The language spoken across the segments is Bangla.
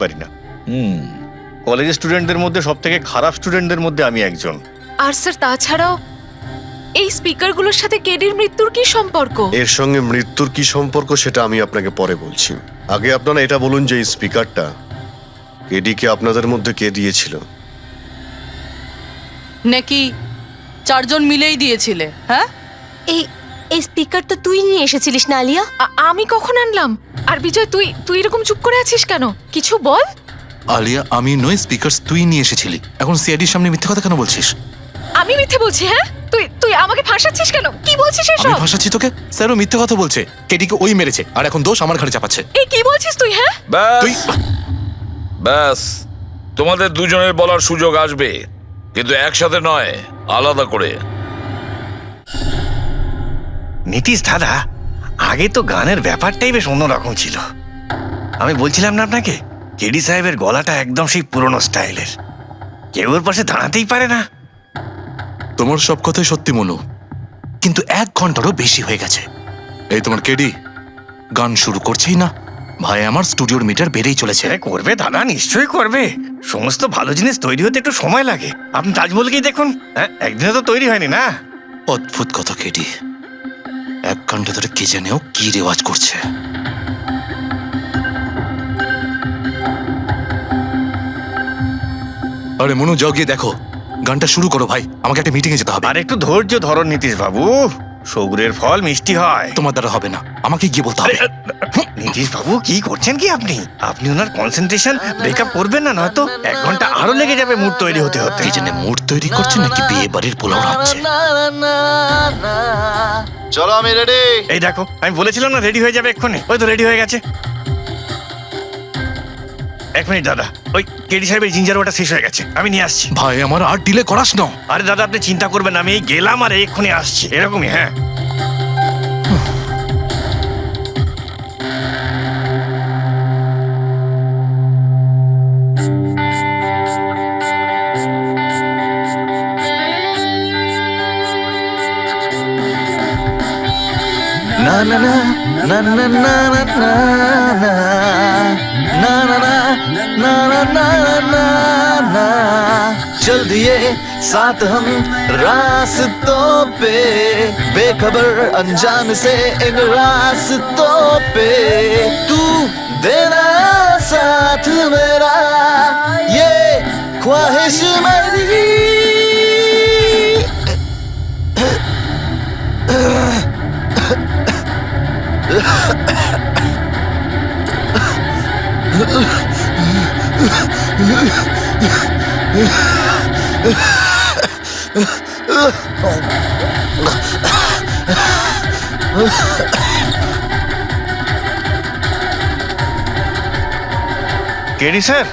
পারি না। কলেজের স্টুডেন্টদের মধ্যে সব থেকে খারাপ স্টুডেন্টদের মধ্যে আমি একজন। আর স্যার তাছাড়াও এই স্পিকারগুলোর সাথে কেডির মৃত্যুর কি সম্পর্ক? এর সঙ্গে মৃত্যুর কি সম্পর্ক সেটা আমি আপনাকে পরে বলছি। আগে আপনারা এটা বলুন যে এই স্পিকারটা কেডিকে আপনাদের মধ্যে কে দিয়েছিল? নাকি চারজন মিলেই দিয়েছিলে? হ্যাঁ, এই এই স্পিকার তো তুই নিয়ে এসেছিলিস না আলিয়া? আমি কখন আনলাম? আর বিজয় তুই তুই এরকম চুপ করে আছিস কেন? কিছু বল। আলিয়া, আমি নই, স্পিকার তুই নিয়ে এসেছিলি। এখন সিআইডির সামনে মিথ্যে কথা কেন বলছিস? আমি মিথ্যে বলছি? হ্যাঁ, তুই তুই আমাকে ফাঁসাচ্ছিস কেন? কি বলছিস আমি এসব? ভাসাচ্ছি তোকে? স্যারও মিথ্যে কথা বলছে। কেডিকে ওই মেরেছে, আর এখন দোষ আমার ঘাড়ে চাপাচ্ছে। এই কি বলছিস তুই? হ্যাঁ, তুই ব্যাস, তোমাদের দুজনের বলার সুযোগ আসবে, কিন্তু একসাথে নয়, আলাদা করে। নীতিশ দাদা, আগে তো গানের ব্যাপারটাই বেশ অন্যরকম ছিল। আমি বলছিলাম না আপনাকে, কেডি সাহেবের গলাটা একদম সেই পুরনো স্টাইলের, কেউ ওর পাশে দাঁড়াতেই পারে না। তোমার সব কথাই সত্যি মনু, কিন্তু 1 ঘন্টারও বেশি হয়ে গেছে। এই তোমার কেডি গান শুরু করছেই না। ভাই, আমার স্টুডিওর মিটার বেড়েই চলেছে। আরে করবে দাদা, নিশ্চয়ই করবে। সমস্ত ভালো জিনিস তৈরি হতে একটু সময় লাগে। আপনি তাজমহলকেই দেখুন, হ্যাঁ, একদিনে তো তৈরি হয়নি না। অদ্ভুত কথা কেডি, 1 ঘন্টা ধরে কে জানেও কি রেওয়াজ করছে। আরে মনু, যাও গিয়ে দেখো, গানটা শুরু করো ভাই, আমাকে একটা মিটিং এ যেতে হবে। আর একটু ধৈর্য ধরুন নীতিশ বাবু, সৌগুরের ফল মিষ্টি হয়। তোমার দ্বারা হবে না, আমাকে গিয়ে বলতে হবে। নীতিশ বাবু, কি করছেন কি আপনি? আপনি ওনার কনসেন্ট্রেশন ব্রেকআপ করবেন না, নয়তো 1 ঘন্টা আরো লেগে যাবে মুড তৈরি হতে হতে। কি জানে মুড তৈরি করছে নাকি বিয়ে বাড়ির পোলাও রাখছে। চলো, আমি রেডি। এই দেখো, আমি বলেছিলাম না রেডি হয়ে যাবে এক্ষুনি। ওই তো রেডি হয়ে গেছে। 1 মিনিট দাদা, ওই কেডি সাহেবের জিঞ্জার ওটা শেষ হয়ে গেছে, আমি নিয়ে আসছি। ভাই, আমার আর ডিলে করাস না। আরে দাদা, আপনি চিন্তা করবেন না, আমি এই গেলাম আর এক্ষুনি আসছি, এরকমই। হ্যাঁ, না না না না না না না না না না না না না না ना चल दिए साथ हम रास्तों पे, बेखबर अनजान से इन रास्तों पे, तू देना साथ मेरा, ये ख्वाहिश मेरी। KD sir,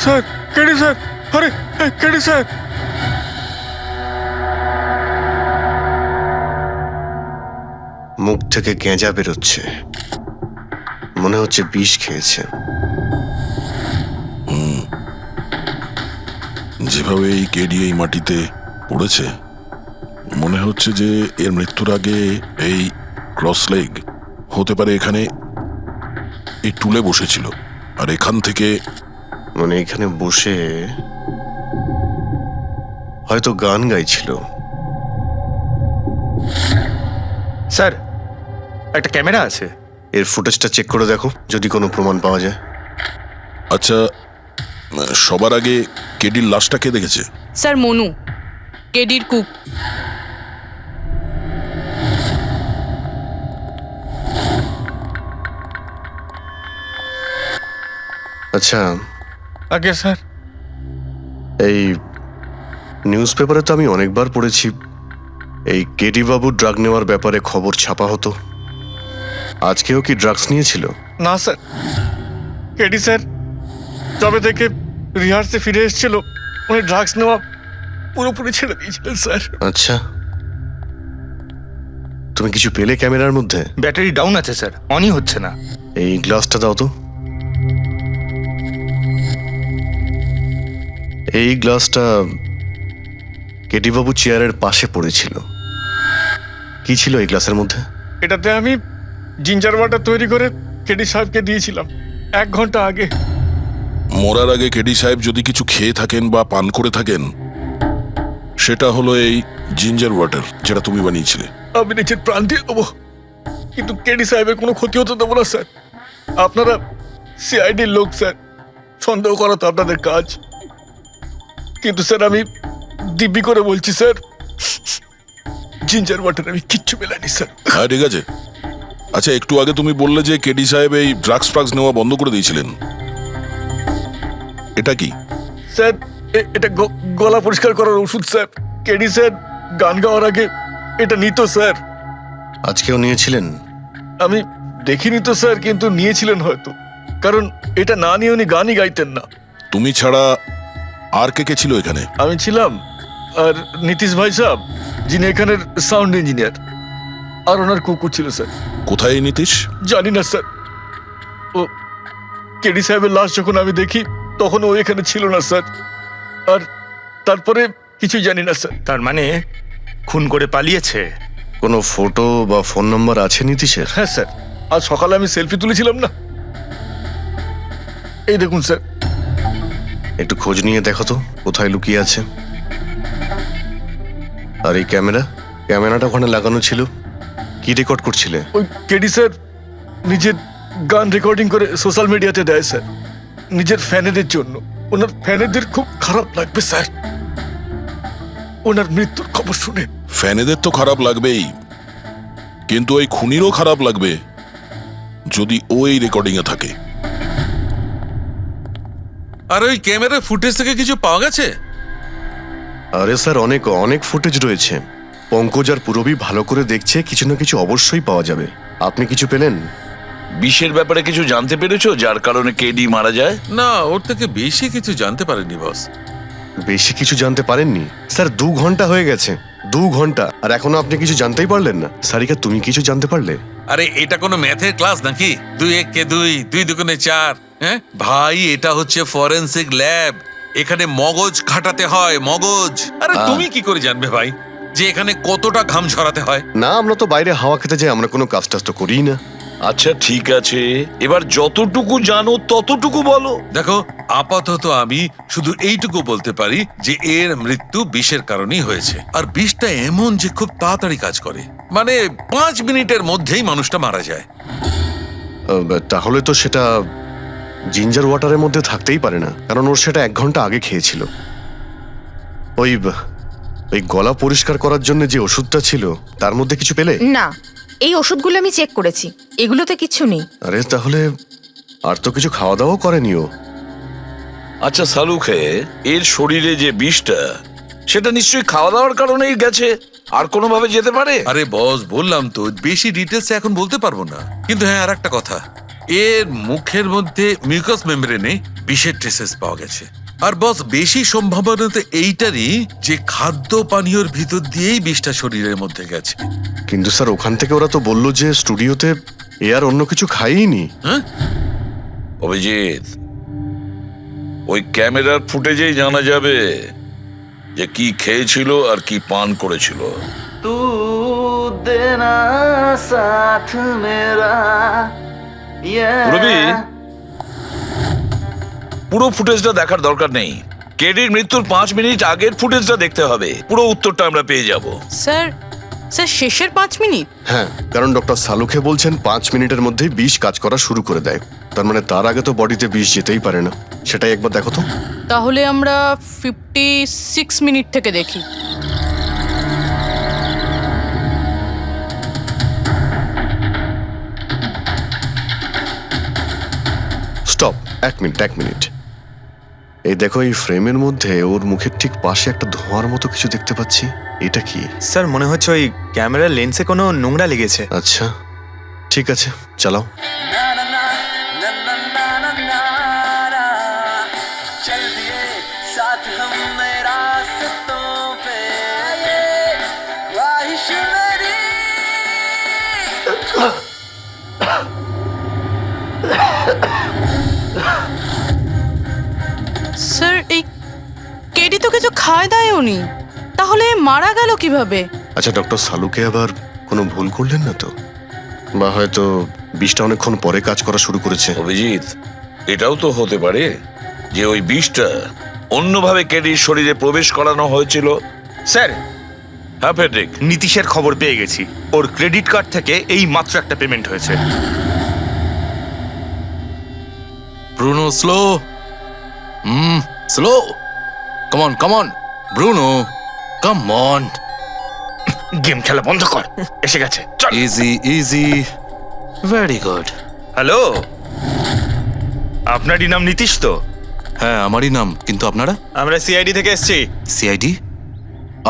sir, KD sir, আরে কেডি স্যার। মুখ থেকে গেঁজা বেরোচ্ছে, মনে হচ্ছে বিষ খেয়েছে। যেভাবে এই কেডি এই মাটিতে পড়েছে, মনে হচ্ছে যে এর মৃত্যুর আগে এই ক্রস লেগ হতে পারে এখানে এই টুলে বসেছিল, আর এখান থেকে মানে এখানে বসে হয়তো গান গাইছিল। স্যার, একটা ক্যামেরা আছে, এর ফুটেজটা চেক করে দেখো, যদি কোনো প্রমাণ পাওয়া যায়। আচ্ছা, সবার আগে কেডির লাশটা কে দেখেছে? স্যার মনু, কেডির কুক। আচ্ছা, আগে স্যার, এই নিউজ পেপারে তো আমি অনেকবার পড়েছি এই কেডি বাবু ড্রাগ নেওয়ার ব্যাপারে খবর ছাপা হতো। আজকেও কি ড্রাগস নিয়েছিল? না স্যার, কেডি স্যার তবে থেকে রিহার্সে ফিরে এসেছিল, উনি ড্রাগস নেওয়া পুরোপুরি ছেড়ে দিয়েছিলেন স্যার। আচ্ছা, তুমি কিছু পেলে ক্যামেরার মধ্যে? ব্যাটারি ডাউন আছে স্যার, অনই হচ্ছে না। এই গ্লাসটা দাও তো। এই গ্লাসটা কেডিবাবু চেয়ারের পাশে পড়েছিল। কি ছিল এই গ্লাসের মধ্যে? এটাতে আমি জিঞ্জার ওয়াটার তৈরি করে কেডি সাহেবকে দিয়েছিলাম 1 ঘন্টা আগে। মরার আগে কেডি সাহেব যদি কিছু খেয়ে থাকেন বা পান করে থাকেন, সেটা হলো এই জিঞ্জার ওয়াটার, যেটা তুমি বানিয়েছিলে। আমি নিজের প্রাণ দিয়ে দেবো, কিন্তু কেডি সাহেবের কোনো ক্ষতি হতে দেবো না স্যার। আপনারা সিআইডির লোক স্যার, সন্দেহ করা তো আপনাদের কাজ। কিন্তু স্যার আমি দিব্যি করে বলছি স্যার, জিঞ্জার ওয়াটার আমি কিচ্ছু মেলাইনি স্যার। হ্যাঁ ঠিক আছে। আচ্ছা, একটু আগে তুমি বললে যে কেডি সাহেব এই ড্রাগস ফ্রাগস নেওয়া বন্ধ করে দিয়েছিলেন, এটা কি? স্যার এটা গলা পরিষ্কার করার ওষুধ স্যার। কেডি স্যার গান গাওয়ার আগে এটা নিত স্যার। আজকেও নিয়েছিলেন? আমি দেখিনি তো স্যার, কিন্তু নিয়েছিলেন হয়তো, কারণ এটা না নিয়ে উনি গানই গাইতেন না। তুমি ছাড়া আর কে কে ছিল এখানে? আমি ছিলাম, আর নীতিশ ভাই সাহেব যিনি এখানের সাউন্ড ইঞ্জিনিয়ার, আর ওনার কুকুর ছিল স্যার। কোথায় এই নীতিশ? জানি না স্যার। ও কেডি সাহেবের লাশ যখন আমি দেখি তখন ও এখানে ছিল না স্যার। আর তারপরে কিছুই জানি না স্যার। তার মানে খুন করে পালিয়েছে? কোনো ফটো বা ফোন নাম্বার আছে নীতিশের? হ্যাঁ স্যার, আজ সকালে আমি সেলফি তুলেছিলাম না, এই দেখুন স্যার। একটু খোঁজ নিয়ে দেখো তো কোথায় লুকিয়ে আছে। আর এই ক্যামেরাটা ওখানে লাগানো ছিল, কি রেকর্ড করছিলে? ওই কেডি স্যার নিজের গান রেকর্ডিং করে সোশ্যাল মিডিয়াতে দেয় স্যার, নিজের ফ্যানেদের জন্য। ওনার ফ্যানেদের খুব খারাপ লাগবে স্যার ওনার মৃত্যুর খবর শুনে। ফ্যানেদের তো খারাপ লাগবেই, কিন্তু ওই খুনিরও খারাপ লাগবে যদি ও এই রেকর্ডিং এ থাকে। আর ওই ক্যামেরার ফুটেজ থেকে কিছু পাওয়া গেছে? আরে স্যার, অনেক অনেক ফুটেজ রয়েছে। পঙ্কজ আর পুরবী ভালো করে দেখছে, কিছু না কিছু অবশ্যই পাওয়া যাবে। আপনি কিছু পেলেন? বিষের ব্যাপারে কিছু জানতে পেরেছো যার কারণে কেডি মারা যায়? না, ওর থেকে বেশি কিছু জানতে পারেনি বস। বেশি কিছু জানতে পারেননি? স্যার 2 ঘন্টা হয়ে গেছে, 2 ঘন্টা, আর এখনো আপনি কিছু জানতেই পারলেন না। সারিকা, তুমি কিছু জানতে পারলে? আরে এটা কোনো ম্যাথের ক্লাস নাকি? 2 1 কে 2, 2 2 4। হ্যাঁ ভাই, এটা হচ্ছে ফরেনসিক ল্যাব, এখানে মগজ খাটাতে হয়, মগজ। আরে তুমি কি করে জানবে ভাই যে এখানে কতটা ঘাম ঝরাতে হয়? না, আমরা তো বাইরে হাওয়া খেতে যাই, আমরা কোনো কাজ টাজ তো করিই না। আচ্ছা ঠিক আছে, এবার যতটুকু জানো ততটুকু বলো। দেখো, আপাতত আমি শুধু এইটুকু বলতে পারি যে এর মৃত্যু বিষের কারণেই হয়েছে। আর বিষটা এমন যে খুব তাড়াতাড়ি কাজ করে, মানে 5 মিনিটের মধ্যেই মানুষটা মারা যায়। তাহলে তো সেটা জিঞ্জার ওয়াটারের মধ্যে থাকতেই পারে না, কারণ ওর সেটা 1 ঘন্টা আগে খেয়েছিল। ওই গলা পরিষ্কার করার জন্য যে ওষুধটা ছিল তার মধ্যে কিছু পেলে? না, এই ওষুধগুলো আমি চেক করেছি, এগুলোতে কিছু নেই। আরে তাহলে আর তো কিছু খাওয়া দাওয়া করেনি ও। আচ্ছা সালুখে, এর শরীরে যে বিষটা, সেটা নিশ্চয়ই খাওয়া দাওয়ার কারণেই গেছে, আর কোনোভাবে যেতে পারে? আরে বস, বললাম তো বেশি ডিটেলস এখন বলতে পারবো না। কিন্তু হ্যাঁ, আর একটা কথা, এর মুখের মধ্যে মিউকাস মেমব্রেনে বিষের ট্রেসেস পাওয়া গেছে। আর বস, বেশি সম্ভাবনা তো এইটারই যে খাদ্য পানীয়র ভিতর দিয়েই বিষটা শরীরের মধ্যে গেছে। কিন্তু স্যার, ওখান থেকে ওরা তো বললো যে স্টুডিওতে এ আর অন্য কিছু খাইনি। হ্যাঁ অভিজিৎ, ওই ক্যামেরার ফুটেজেই জানা যাবে যে কি খেয়েছিল আর কি পান করেছিল। तू देना साथ मेरा রবি, পুরো ফুটেজটা দেখার দরকার নেই, কেডির মৃত্যুর 5 মিনিট আগের ফুটেজটা দেখতে হবে, পুরো উত্তরটা আমরা পেয়ে যাব। স্যার, শেষের 5 মিনিট? হ্যাঁ, কারণ ডক্টর সালুখে বলছেন 5 মিনিটের মধ্যেই বিষ কাজ করা শুরু করে দেয়। তার মানে তার আগে তো বডিতে বিষ যেতেই পারে না। সেটাই একবার দেখো তো। তাহলে আমরা 56 মিনিট থেকে দেখি। Stop, 1 minute. এই দেখো, এই ফ্রেমের মধ্যে ওর মুখের ঠিক পাশে একটা ধোঁয়ার মতো কিছু দেখতে পাচ্ছি। এটা কি? স্যার, মনে হচ্ছে ওই ক্যামেরার লেন্সে কোনো নোংরা লেগেছে। আচ্ছা ঠিক আছে, চালাও। चल दिए साथ हम रास्तों पे ख्वाहिश मेरी। স্যার, কিছু খায় দায়ও নি, তাহলে মারা গেল কিভাবে? আচ্ছা ডক্টর সালুকে আবার কোনো ভুল করলেন না তো? বা হয়তো বিষটা অনেকক্ষণ পরে কাজ করা শুরু করেছে। অভিজিৎ, এটাও তো হতে পারে যে ওই বিষটা অন্যভাবে কেডির শরীরে প্রবেশ করানো হয়েছিল। স্যার, হ্যাঁ ফেডরিক, নীতিশের খবর পেয়ে গেছি। ওর ক্রেডিট কার্ড থেকে এই মাত্র একটা পেমেন্ট হয়েছে। Bruno slow, slow, come on Bruno, come on. Game খেলা বন্ধ কর, এসে গেছে, চল। Easy, very good. হ্যালো, আপনারই নাম নীতিশ তো? হ্যাঁ আমারই নাম, কিন্তু আপনারা? আমরা সিআইডি থেকে এসেছি। সিআইডি?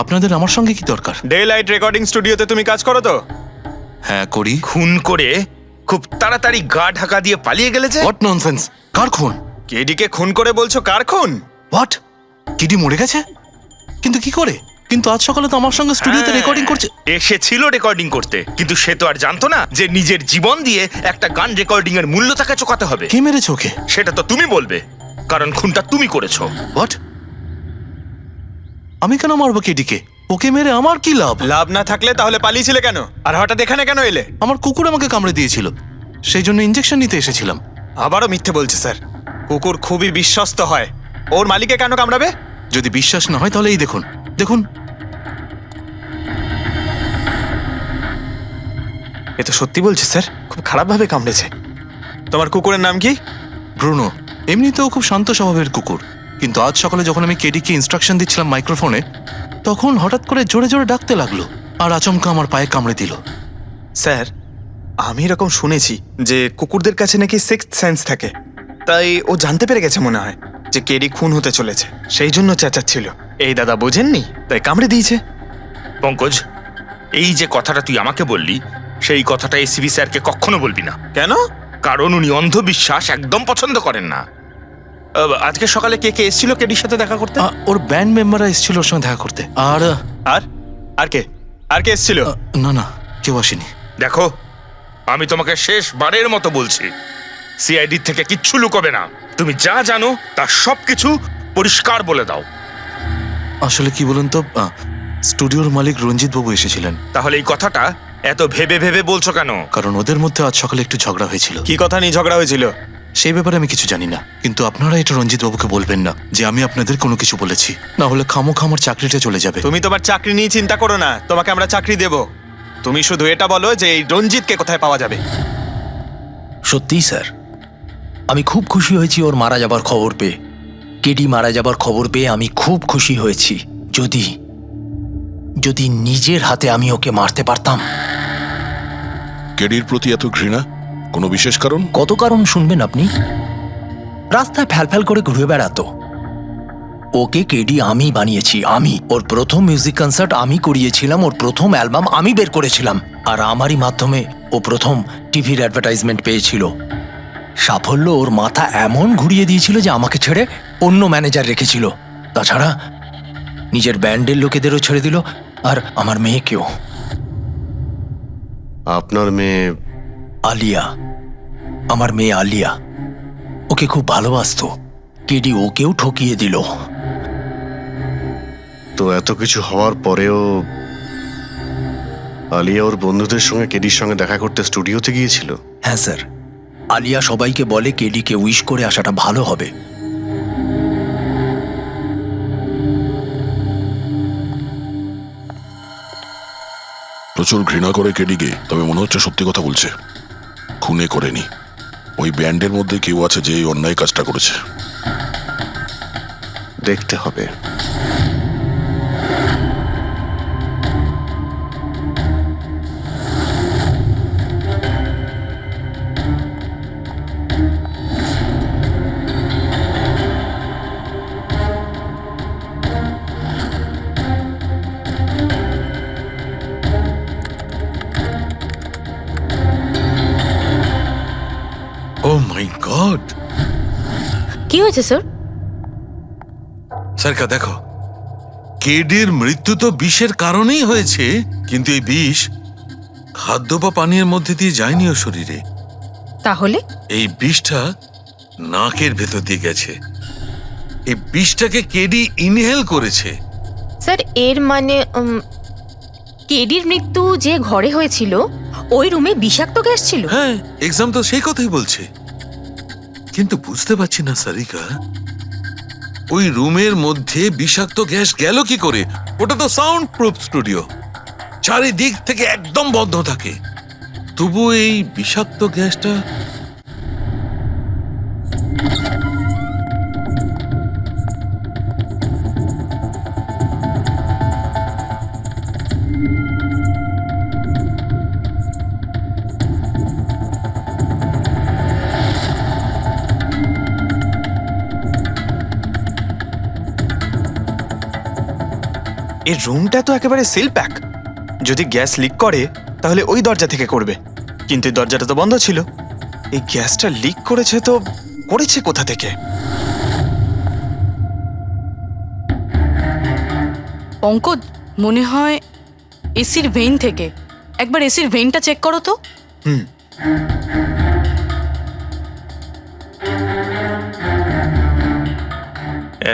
আপনাদের আমার সঙ্গে কি দরকার? ডে লাইট রেকর্ডিং স্টুডিওতে তুমি কাজ করো তো? হ্যাঁ করি। খুন করে খুব তাড়াতাড়ি গা ঢাকা দিয়ে পালিয়ে গেলে যে? What nonsense! কার খুন? কেডিকে খুন করে বলছো কার খুন? হোয়াট? কিডি মরে গেছে? কিন্তু কি করে? কিন্তু আজ সকালে তো আমার সঙ্গে স্টুডিওতে রেকর্ডিং করছে। এসেছিল রেকর্ডিং করতে, কিন্তু সে তো আর জানতো না যে নিজের জীবন দিয়ে একটা গান রেকর্ডিং এর মূল্য তাকে চোকাতে হবে। কে মেরেছে ওকে? সেটা তো তুমি বলবে, কারণ খুনটা তুমি করেছো। হোয়াট? আমি কেন মারবো কেডিকে? ওকে মেরে আমার কি লাভ? লাভ না থাকলে তাহলে পালিয়েছিলে কেন? আর হঠাৎ এখানে কেন এলে? আমার কুকুর আমাকে কামড়ে দিয়েছিল, সেই জন্য ইনজেকশন নিতে এসেছিলাম। আবারও মিথ্যে বলছে স্যার। কুকুর খুবই বিশ্বস্ত হয়, ওর মালিকে কেন কামড়াবে? যদি বিশ্বাস না হয় তাহলে এই দেখুন, দেখুন। এ তো সত্যি বলছে স্যার, খুব খারাপ ভাবে কামড়েছে। তোমার কুকুরের নাম কি? ব্রুনো। এমনিতেও খুব শান্ত স্বভাবের কুকুর, কিন্তু আজ সকালে যখন আমি কেডিকে ইনস্ট্রাকশন দিচ্ছিলাম মাইক্রোফোনে, তখন হঠাৎ করে জোরে জোরে ডাকতে লাগলো আর আচমকা আমার পায়ে কামড়ে দিল। স্যার, আমি এরকম শুনেছি যে কুকুরদের কাছে নাকি সিক্সথ সেন্স থাকে, তাই ও জানতে পেরে গেছে মনে হয় যে কেডি খুন হতে চলেছে, সেই জন্য চেঁচাচ্ছিল। এই দাদা বোঝেননি, তাই কামড়ে দিয়েছে। পঙ্কজ, এই যে কথাটা তুই আমাকে বললি, সেই কথাটা এসিবি স্যারকে কখনো বলবি না। কেন? কারণ উনি অন্ধবিশ্বাস একদম পছন্দ করেন না। আজকে সকালে কে কে এসেছিল কেডির সাথে দেখা করতে? ওর ব্যান্ড মেম্বাররা এসেছিল ওর সঙ্গে দেখা করতে। আর আর আর কে আর কে এসেছিল? না কেউ আসেনি। দেখো, আমি তোমাকে শেষবারের মতো বলছি, সিআইডি থেকে কিচ্ছু লুকোবে না। তুমি যা জানো তার সবকিছু পরিষ্কার বলে দাও। আসলে কি বলুন তো, স্টুডিওর মালিক রঞ্জিত বাবু এসেছিলেন। তাহলে এই কথাটা এত ভেবে ভেবে বলছো কেন? কারণ ওদের মধ্যে আজ সকালে একটু ঝগড়া হয়েছিল। কি কথা নিয়ে ঝগড়া হয়েছিল? সেই ব্যাপারে আমি কিছু জানি না, কিন্তু আপনারা এটা রঞ্জিত বাবুকে বলবেন না যে আমি আপনাদের কোনো কিছু বলেছি, না হলে খামোখা আমার চাকরিটা চলে যাবে। তুমি তোমার চাকরি নিয়ে চিন্তা করো না, তোমাকে আমরা চাকরি দেব। তুমি শুধু এটা বলো যে এই রঞ্জিতকে কোথায় পাওয়া যাবে। সত্যিই স্যার, আমি খুব খুশি হয়েছি ওর মারা যাবার খবর পেয়ে। কেডি মারা যাবার খবর পেয়ে আমি খুব খুশি হয়েছি। যদি নিজের হাতে আমি ওকে মারতে পারতাম। কেডির প্রতি এত ঘৃণা, কোনো বিশেষ কারণ? কত কারণ শুনবেন আপনি? রাস্তায় ফ্যালফ্যাল করে ঘুরে বেড়াতো। ওকে কেডি আমি বানিয়েছি, আমি। ওর প্রথম মিউজিক কনসার্ট আমি করিয়েছিলাম, ওর প্রথম অ্যালবাম আমি বের করেছিলাম, আর আমারই মাধ্যমে ও প্রথম টিভির অ্যাডভার্টাইজমেন্ট পেয়েছিল। সাফল্য ওর মাথা এমন ঘুরিয়ে দিয়েছিল যে আমাকে ছেড়ে অন্য ম্যানেজার রেখেছিল। তাছাড়া নিজের ব্যান্ডের লোকেদেরও ছেড়ে দিল, আর আমার মেয়েকেও। আপনার মেয়ে? আলিয়া, আমার মেয়ে আলিয়া। ওকে খুব ভালোবাসতো, কেডি ওকেও ঠকিয়ে দিল। তো এত কিছু হওয়ার পরেও আলিয়া ওর বন্ধুদের সঙ্গে কেডির সঙ্গে দেখা করতে স্টুডিওতে গিয়েছিল? হ্যাঁ স্যার, আলিয়া সবাইকে বলে কেডিকে উইশ করে আসাটা ভালো হবে। প্রচুর ঘৃণা করে কেডিকে, তবে মনে হচ্ছে সত্যি কথা বলছে। খুনে করেনি, ওই ব্যান্ডের মধ্যে কেউ আছে যে এই অন্যায় কাজটা করেছে। দেখতে হবে। ও মাই গড! কি হয়েছে স্যার? সরকার দেখো, কেডির মৃত্যু তো বিষের কারণেই হয়েছে, কিন্তু এই বিষ খাদ্য বা পানীয়ের মধ্যে দিয়ে যায়নি ও শরীরে। তাহলে এই বিষটা নাকের ভেতর দিয়ে গেছে। এই বিষটাকে কেডি ইনহেল করেছে। স্যার এর মানে কেডির মৃত্যু যে ঘরে হয়েছিল ওই রুমে বিষাক্ত গ্যাস ছিল। হ্যাঁ, এক্সাম তো সেই কথাই বলছে। কিন্তু বুঝতে পারছি না সারিকা, ওই রুমের মধ্যে বিষাক্ত গ্যাস গেল কি করে? ওটা তো সাউন্ড প্রুফ স্টুডিও, চারিদিক থেকে একদম বন্ধ থাকে, তবু এই বিষাক্ত গ্যাসটা এই রুমটা তো একেবারে সিল প্যাক। যদি গ্যাস লিক করে তাহলে ওই দরজা থেকে করবে, কিন্তু এই দরজাটা তো বন্ধ ছিল। এই গ্যাসটা লিক করেছে তো করেছে কোথা থেকে? পঙ্কজ, মনে হয় এসির ভেইন থেকে। একবার এসির ভেইনটা চেক করো তো। হুম,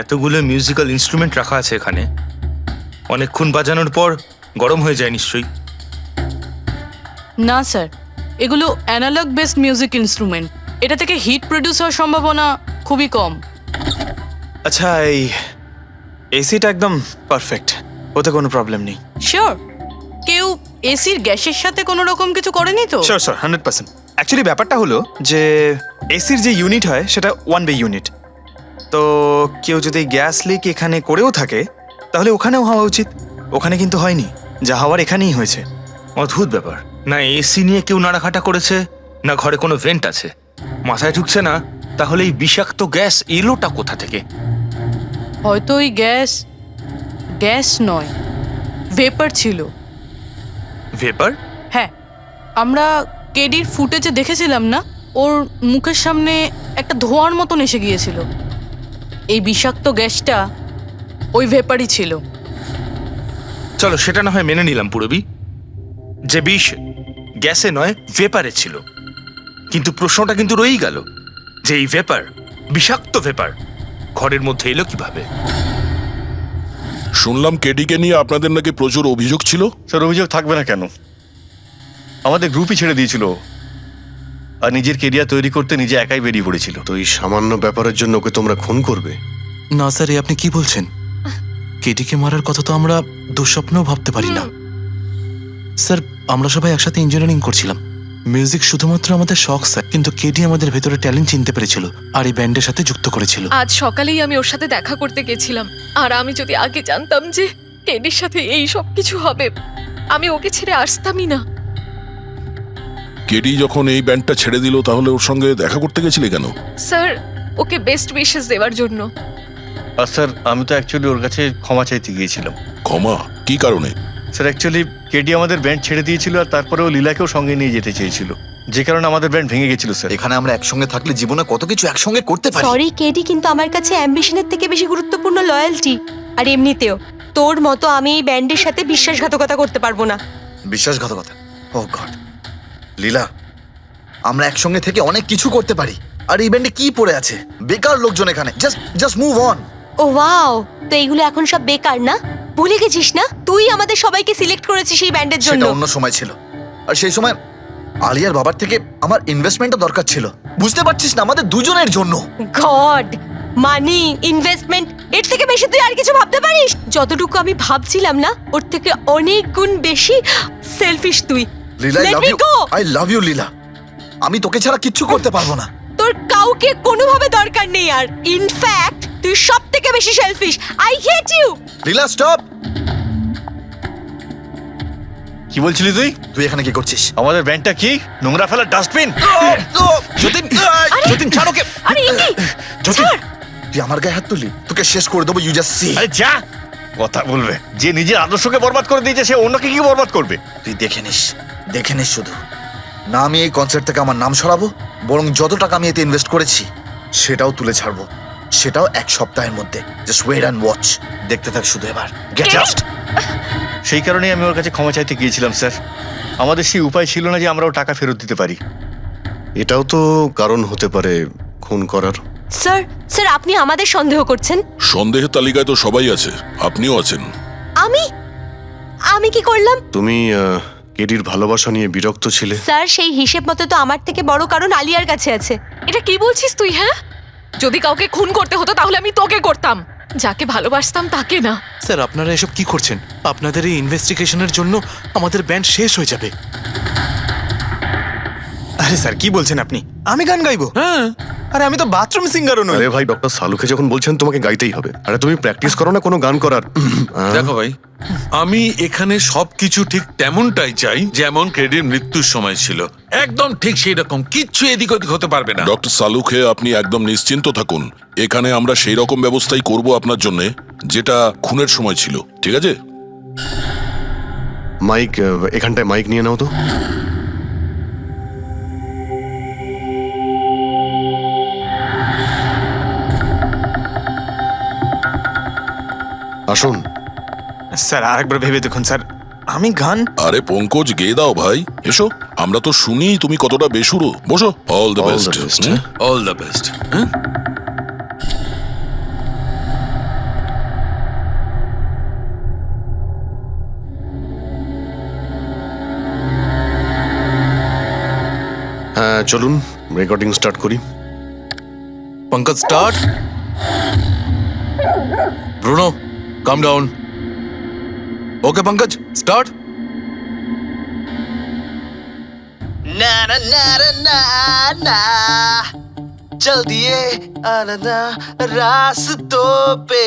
এতগুলো মিউজিক্যাল ইনস্ট্রুমেন্ট রাখা আছে এখানে, অনেকক্ষণ বাজানোর পর গরম হয়ে যায় নিশ্চয়ই। না স্যার, এগুলো অ্যানালগ বেসড মিউজিক ইনস্ট্রুমেন্ট। এটা থেকে হিট প্রডিউস হওয়ার সম্ভাবনা খুবই কম। আচ্ছা এই এসিটা একদম পারফেক্ট, ওতে কোনো প্রবলেম নেই। শিওর? কেউ এসির গ্যাসের সাথে কোনো রকম কিছু করেনি তো? Sure sir, 100%। অ্যাকচুয়ালি ব্যাপারটা হলো যে এসির যে ইউনিট হয় সেটা 1 ওয়ে ইউনিট। তো কেউ যদি গ্যাস লিক এখানে করেও থাকে তাহলে ওখানেও হওয়া উচিত। ওখানে কিন্তু হয়নি, যা হওয়ার এখানেই হয়েছে। অদ্ভুত ব্যাপার, না এসি নিয়ে কেউ নাড়াঘাটা করেছে, না ঘরে কোনো ভেন্ট আছে, মাথায় ঢুকছে না। তাহলে এই বিষাক্ত গ্যাস এলোটা কোথা থেকে? হয়তো ওই গ্যাস নয়, ভেপার ছিল। ভেপার? হ্যাঁ, আমরা কেডির ফুটেজে দেখেছিলাম না, ওর মুখের সামনে একটা ধোঁয়ার মতন এসে গিয়েছিল। এই বিষাক্ত গ্যাসটা ওই ভেপারই ছিল। চলো সেটা না হয় মেনে নিলাম পুরবি, যে বিষ গ্যাসে নয় ভেপারে ছিল। কিন্তু প্রশ্নটা কিন্তু রয়েই গেল যে এই ভেপার, বিষাক্ত ভেপার ঘরের মধ্যে এলো কিভাবে? শুনলাম কেডিকে নিয়ে আপনাদের নাকি প্রচুর অভিযোগ ছিল। স্যার অভিযোগ থাকবে না কেন? আমাদের গ্রুপই ছেড়ে দিয়েছিল, আর নিজের কেরিয়ার তৈরি করতে নিজে একাই বেরিয়ে পড়েছিল। তো এই সামান্য ব্যাপারের জন্য ওকে তোমরা খুন করবে? না স্যার, আপনি কি বলছেন? কেডিকে মারার কথা তো আমরা দুঃস্বপ্নেও ভাবতে পারি না। স্যার, আমরা সবাই একসাথে ইঞ্জিনিয়ারিং করছিলাম। মিউজিক শুধুমাত্র আমাদের শখ স্যার, কিন্তু কেডি আমাদের ভেতরে ট্যালেন্ট চিনতে পেরেছিল আর এই ব্যান্ডের সাথে যুক্ত করেছিল। আজ সকালেই আমি ওর সাথে দেখা করতে গেছিলাম, আর আমি যদি আগে জানতাম যে কেডির সাথে এই সব কিছু হবে, আমি ওকে ছেড়ে আসতামই না। কেডি যখন এই ব্যান্ডটা ছেড়ে দিল তাহলে ওর সঙ্গে দেখা করতে গেছিলে কেন? স্যার, ওকে বেস্ট উইশেস দেওয়ার জন্য। আর স্যার আমি তো অ্যাকচুয়ালি ওর কাছে ক্ষমা চাইতে গিয়েছিলাম। ক্ষমা? কি কারণে? স্যার অ্যাকচুয়ালি কেডি আমাদের ব্যান্ড ছেড়ে দিয়েছিল, আর তারপরে ও লীলাকেও সঙ্গে নিয়ে যেতে চেয়েছিল, যে কারণে আমাদের ব্যান্ড ভেঙে গেছিল স্যার। এখানে আমরা একসঙ্গে থাকলে জীবনে কত কিছু একসঙ্গে করতে পারি। সরি কেডি, কিন্তু আমার কাছে অ্যাম্বিশনের থেকে বেশি গুরুত্বপূর্ণ লয়্যালটি। আর এমনিতেও তোর মতো আমি এই ব্যান্ডের সাথে বিশ্বাসঘাতকতা করতে পারবো না। বিশ্বাসঘাতকতা? ও গড লীলা, আমরা একসঙ্গে থেকে অনেক কিছু করতে পারি। আর এই ব্যান্ডে কি পড়ে আছে? বেকার লোকজন এখানে। Just move on. ও ওয়াও, তো এইগুলো এখন সব বেকার না? ভুলে গেছিস না তুই আমাদের সবাইকে সিলেক্ট করেছিস এই ব্যান্ডের জন্য? সেটা অন্য সময় ছিল, আর সেই সময় আলিয়ার বাবার থেকে আমার ইনভেস্টমেন্টও দরকার ছিল। বুঝতে পারছিস না, আমাদের দুজনের জন্য। গড, মানি, ইনভেস্টমেন্ট, এর থেকে বেশি তুই আর কিছু ভাবতে পারিস? যতটুকু আমি ভাবছিলাম না, ওর থেকে অনেক গুণ বেশি সেলফিশ তুই। Leela, Let me go! I love you Leela. আমি তোকে ছাড়া কিচ্ছু করতে পারবো না। তোর কাউকে কোনোভাবে দরকার নেই আর। ইনফ্যাক্ট তুই সব থেকে বেশি selfish. I hate you. Leela stop. কি বলছিলি তুই? তুই এখানে কি করছিস? আমাদের ব্যান্ডটা কি নোংরা ফেলার ডাস্টবিন? যতীন, যতীন ছাড় ওকে। আরে এ কি? যতীন, তুই আমার গায়ে হাত তুললি, তোকে শেষ করে দেবো। You just see. আরে যা, কথা বলবে। যে নিজের আদর্শকে বরবাদ করে দিয়েছে সে অন্যকে কি বরবাদ করবে? তুই দেখে নিস শুধু। না আমি এই কনসার্ট থেকে আমার নাম সরাবো, বরং যত টাকা আমি এতে ইনভেস্ট করেছি সেটাও তুলে ছাড়বো, সেটাও 1 সপ্তাহের মধ্যে। Just wait and watch. দেখতে থাক শুধু এবার। Get out. সেই কারণেই আমি ওর কাছে ক্ষমা চাইতে গিয়েছিলাম স্যার। আমাদের সেই উপায় ছিল না যে আমরাও টাকা ফেরত দিতে পারি। এটাও তো কারণ হতে পারে খুন করার। স্যার স্যার আপনি আমাদের সন্দেহ করছেন? সন্দেহের তালিকায় তো সবাই আছে, আপনিও আছেন। আমি আমি কি করলাম? তুমি কেডির ভালোবাসা নিয়ে বিরক্ত ছিলে। স্যার সেই হিসেব মতো তো আমার থেকে বড় কারণ আলিয়ার কাছে আছে। এটা কি বলছিস তুই? হ্যাঁ, যদি কাউকে খুন করতে হতো তাহলে আমি তোকে করতাম, যাকে ভালোবাসতাম তাকে না। স্যার আপনারা এসব কি করছেন? আপনাদের এই ইনভেস্টিগেশনের জন্য আমাদের ব্যান্ড শেষ হয়ে যাবে। আরে স্যার কি বলছেন আপনি? আমি গান গাইবো? হ্যাঁ, আরে আমি তো বাথরুম সিঙ্গারও নই। আরে ভাই, ডক্টর সালুকে যখন বলছেন তোমাকে গাইতেই হবে, আরে তুমি প্র্যাকটিস করো না কোনো গান করার? দেখো ভাই, আমি এখানে সবকিছু ঠিক তেমনটাই চাই যেমন কেডির মৃত্যুর সময় ছিল, একদম ঠিক সেই রকম, কিচ্ছু এদিক ওদিক হতে পারবে না। ডক্টর সালুখে আপনি একদম নিশ্চিন্ত থাকুন, এখানে আমরা সেই রকম ব্যবস্থাই করব আপনার জন্য যেটা খুনের সময় ছিল, ঠিক আছে? মাইক, এখানটায় মাইক নিয়ে নাও তো। আসুন। স্যার আরেকবার ভেবে দেখুন স্যার, আমি গান। আরে পঙ্কজ, গেয়ে দাও ভাই, এসো, আমরা তো শুনি তুমি কতটা বেসুরো। বসো। All the All the best. best. All the best. হ্যাঁ চলুন, রেকর্ডিং স্টার্ট করি। Pankaj start. Bruno come down. Okay Pankaj start. ना ना ना ना ना चल दिए आना रास्तों पे,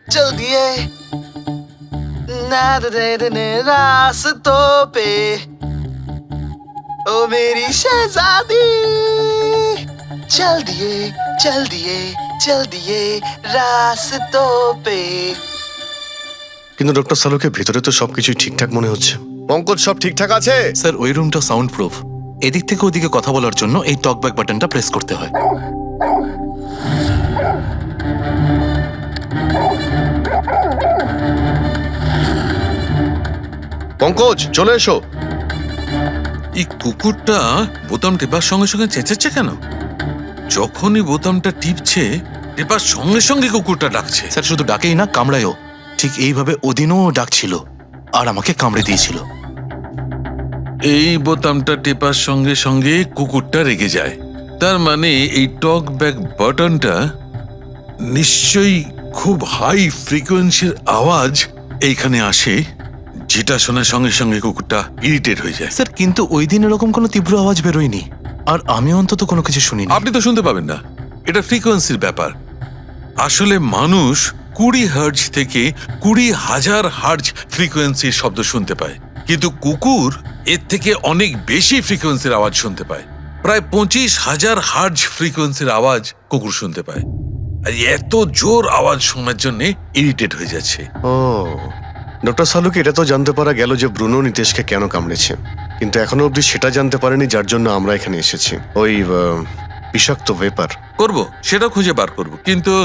चल दिए ना दे रास्तों पे, ओ मेरी शहजादी, चल दिए चल दिए चल दिए रास्तों पे। কিন্তু ডক্টর সালুকে ভিতরে তো সবকিছুই ঠিকঠাক মনে হচ্ছে। পঙ্কজ, সব ঠিকঠাক আছে? স্যার ওই রুমটা সাউন্ড প্রুফ, এদিক থেকে ওদিকে কথা বলার জন্য এই টকব্যাক বাটনটা প্রেস করতে হয়। পঙ্কজ চলে এসো। এই কুকুরটা বোতাম টেপার সঙ্গে সঙ্গে চেঁচাচ্ছে কেন? যখনই বোতামটা টিপছে টেপার সঙ্গে সঙ্গে কুকুরটা ডাকছে। স্যার শুধু ডাকেই না, কামড়ায়ও। ঠিক এইভাবে ওদিনও ডাকছিল আর আমাকে কামড়ে দিয়েছিল। এই বোতামটা টেপার সঙ্গে সঙ্গে কুকুরটা রেগে যায়, তার মানে এই টক ব্যাক বাটনটা নিশ্চয়ই খুব হাই ফ্রিকোয়েন্সির আওয়াজ এইখানে আসে, যেটা শোনার সঙ্গে সঙ্গে কুকুরটা ইরিটেট হয়ে যায়। স্যার কিন্তু ওই দিন এরকম কোনো তীব্র আওয়াজ বেরোয়নি, আর আমি অন্তত কোনো কিছু শুনিনি। আপনি তো শুনতে পাবেন না, এটা ফ্রিকোয়েন্সির ব্যাপার। আসলে মানুষ 20 হার্জ থেকে 20,000 হার্জ ফ্রিকোয়েন্সির শব্দ শুনতে পায়, কিন্তু কুকুর এর থেকে অনেক বেশি ফ্রিকোয়েন্সির আওয়াজ শুনতে পায়। প্রায় 25,000 হার্জ ফ্রিকোয়েন্সির আওয়াজ কুকুর শুনতে পায়, আর এত জোর আওয়াজ শোনার জন্য ইরিটেট হয়ে যাচ্ছে। ও, ডক্টর সালুকে এটা তো জানতে পারা গেল যে ব্রুনো নিতেশকে কেন কামড়েছে, কিন্তু এখনো অবধি সেটা জানতে পারেনি যার জন্য আমরা এখানে এসেছি, ওই বিষাক্ত ভেপার। করব, সেটা খুঁজে বার করব, কিন্তু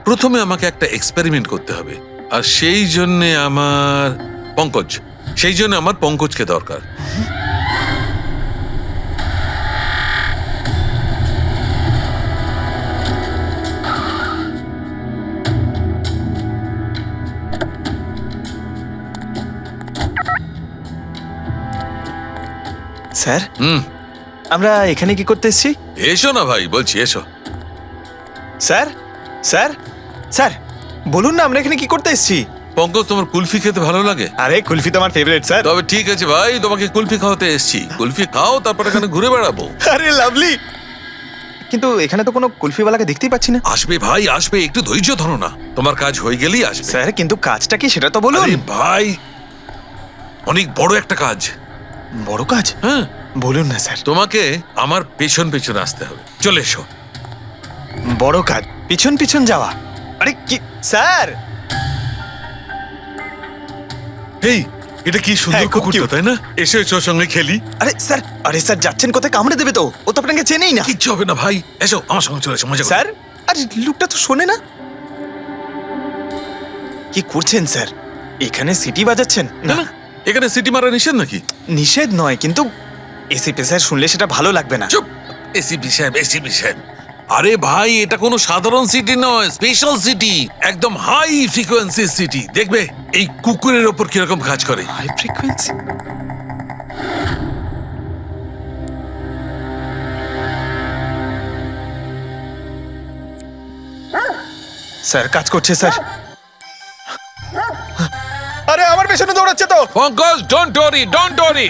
প্রথমে আমাকে একটা এক্সপেরিমেন্ট করতে হবে, আর সেই জন্য আমার পঙ্কজকে দরকার। স্যার হুম, আমরা এখানে কি করতে এসেছি? এসো না ভাই, বলছি এসো। স্যার স্যার স্যার বলুন না, আমরা এখানে কি করতে এসেছি? পঙ্কজ, তোমার কুলফি খেতে ভালো লাগে? আরে কুলফি তো আমার ফেভারিট স্যার। তবে ঠিক আছে ভাই, তোমাকে কুলফি খাওয়াতে এসেছি। কুলফি খাও, তারপর এখানে ঘুরে বেড়াবো। আরে লাভলি, কিন্তু এখানে তো কোনো কুলফিওয়ালাকে দেখতেই পাচ্ছি না। আসবে ভাই, আসবে, একটু ধৈর্য ধরো না, তোমার কাজ হয়ে গেলেই আসবে। স্যার কিন্তু কাজটা কি সেটা তো বলুন। আরে ভাই, অনেক বড় একটা কাজ। বড় কাজ? হ্যাঁ, বলুন না স্যার। তোমাকে আমার পেছন পেছন আসতে হবে, চলে এসো। বড় কাজ, পিছন পিছন যাওয়া? আরে কি স্যার! এই, এটা কি সুন্দর হ্যাঁ, খুব কুকুরটা, cute। তাই না? এসো এসো, সঙ্গে খেলি। আরে স্যার যাচ্ছেন কোথায়? কামড়ে দেবে তো, ও তো আপনাকে চেনেই না। কিচ্ছু হবে না ভাই, এসো আমার সঙ্গে, চলে এসো, মজা করো। স্যার আরে লোকটা তো শোনে না। কি করছেন স্যার? এখানে সিটি বাজাচ্ছেন? না না, এখানে সিটি মারা নিষেধ নাকি? নিষেধ নয়, কিন্তু এসিপি স্যার শুনলে সেটা ভালো লাগবে না। চুপ, এসিপি সাহেব, এসিপি সাহেব, আরে ভাই, এটা কোনো সাধারণ সিটি নয়, স্পেশাল সিটি, একদম হাই ফ্রিকোয়েন্সি সিটি। দেখবে এই কুকুরের ওপর কিরকম কাজ করে। High frequency. স্যার কাজ করছে স্যার। আরে আমার পেছনে দৌড়াচ্ছে তো। Pankaj, don't worry, don't worry.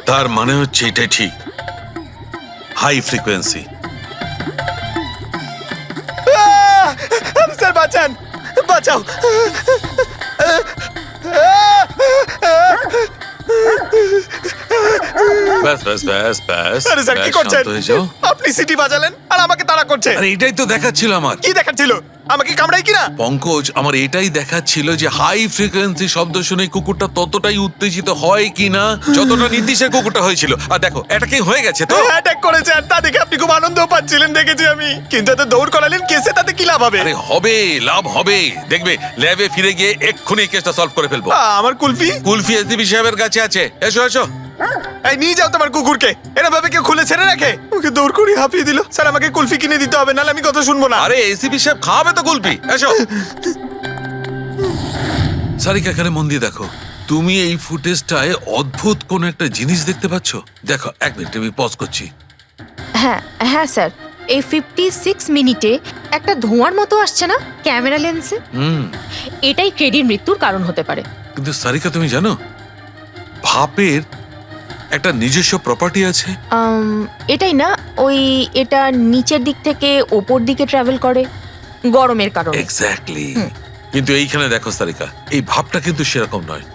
তার মানে হচ্ছে এটা ঠিক, হাই ফ্রিকোয়েন্সি। স্যার বাঁচান, বাঁচাও। ব্যাস ব্যাস ব্যাস ব্যাস। আরে স্যার কি ব্যাস, করছেন? শান্ত হয়ে যাও। আপনি সিটি বাজালেন আর আমাকে তাড়া করছেন। আরে এটাই তো দেখাচ্ছিল আমার। কি দেখাচ্ছিল? আমাকে কামড়াই কিনা? পঙ্কজ, আমার এটাই দেখাচ্ছিল যে হাই ফ্রিকোয়েন্সি শব্দ শুনে কুকুরটা ততটাই উত্তেজিত হয় কিনা যতটা নির্দিষ্ট কুকুরটা হয়েছিল। আর দেখো, এটা কি হয়ে গেছে তো। অ্যাটাক করেছে আর তা দেখে আপনি খুব আনন্দ পাচ্ছিলেন দেখেছি আমি। কিন্তু এত দৌড় করালেন কেসে, তাতে কি লাভ হবে? আরে হবে, লাভ হবে। দেখবে ল্যাবে ফিরে গিয়ে এক্ষুনি কেসটা সলভ করে ফেলবো। আমার কুলফি? কুলফি এসডিপি সাহেবের কাছে আছে। এসো এসো। এই নিয়ে যাও তোমার কুকুরকে। এরা ভাবে কেউ খুলে ছেড়ে রাখে? ওকে দৌড় করে হাঁপিয়ে দিল। স্যার আমাকে কুলফি কিনে দিতে হবে, নাহলে আমি কথা শুনবো না। আরে এসিপি সাহেব খাওয়াবে তো কুলফি। এসো। সারিকা, এখানে মন দিয়ে দেখো। তুমি এই ফুটেজটায় অদ্ভুত কোন একটা জিনিস দেখতে পাচ্ছ? দেখো, এক মিনিট আমি পজ করছি। হ্যাঁ হ্যাঁ স্যার, এই 56 মিনিটে একটা ধোঁয়ার মতো আসছে না ক্যামেরা লেন্সে? এটাই কেডির মৃত্যুর কারণ হতে পারে। কিন্তু সারিকা, তুমি জানো ভাপের একটা নিজস্ব প্রপার্টি আছে? এটাই না, ওই এটা নিচের দিক থেকে ওপর দিকে ট্রাভেল করে গরমের কারণে। এক্স্যাক্টলি। কিন্তু এইখানে দেখো সারিকা, এই ভাবটা কিন্তু সেরকম নয়।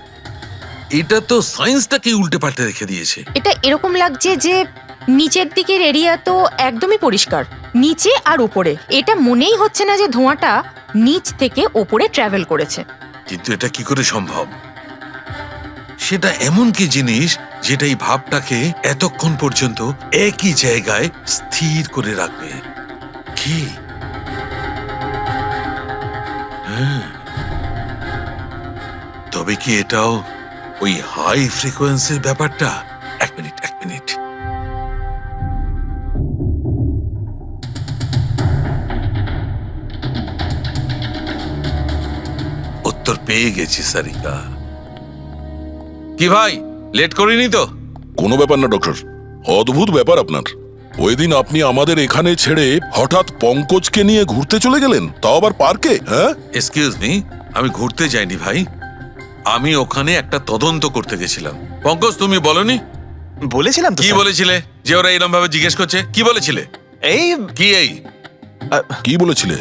এটা তো সায়েন্সটাকে উল্টে পাল্টে রেখে দিয়েছে। এটা এরকম লাগছে যে নিচের দিকের এরিয়া তো একদমই পরিষ্কার, নিচে আর উপরে এটা মনেই হচ্ছে না যে ধোঁয়াটা নিচ থেকে ওপরে ট্রাভেল করেছে। কিন্তু এটা কি করে সম্ভব? সেটা এমন কি জিনিস যেটা এই ভাবটাকে এতক্ষণ পর্যন্ত একই জায়গায় স্থির করে রাখবে? কি? তবে কি এটাও ওই হাই ফ্রিকোয়েন্সির ব্যাপারটা? এক মিনিট, এক মিনিট। উত্তর পেয়ে গেছি সারিকা। কি ভাই, লেট করিনি তো? কোনো ব্যাপার না ডক্টর, অদ্ভুত ব্যাপার আপনার। ওই দিন আপনি আমাদের এখানে ছেড়ে হঠাৎ পঙ্কজকে নিয়ে ঘুরতে চলে গেলেন, তাও আবার পার্কে। হ্যাঁ, এক্সকিউজ মি, আমি ঘুরতে যাইনি ভাই, আমি ওখানে একটা তদন্ত করতে গেছিলাম। পঙ্কজ, তুমি বলনি? বলেছিলাম তো কি স্যার। বলেছিলে যে ওরা এরকম ভাবে জিজ্ঞেস করছে? কি বলেছিলে? এই কি এই? কি বলেছিলে?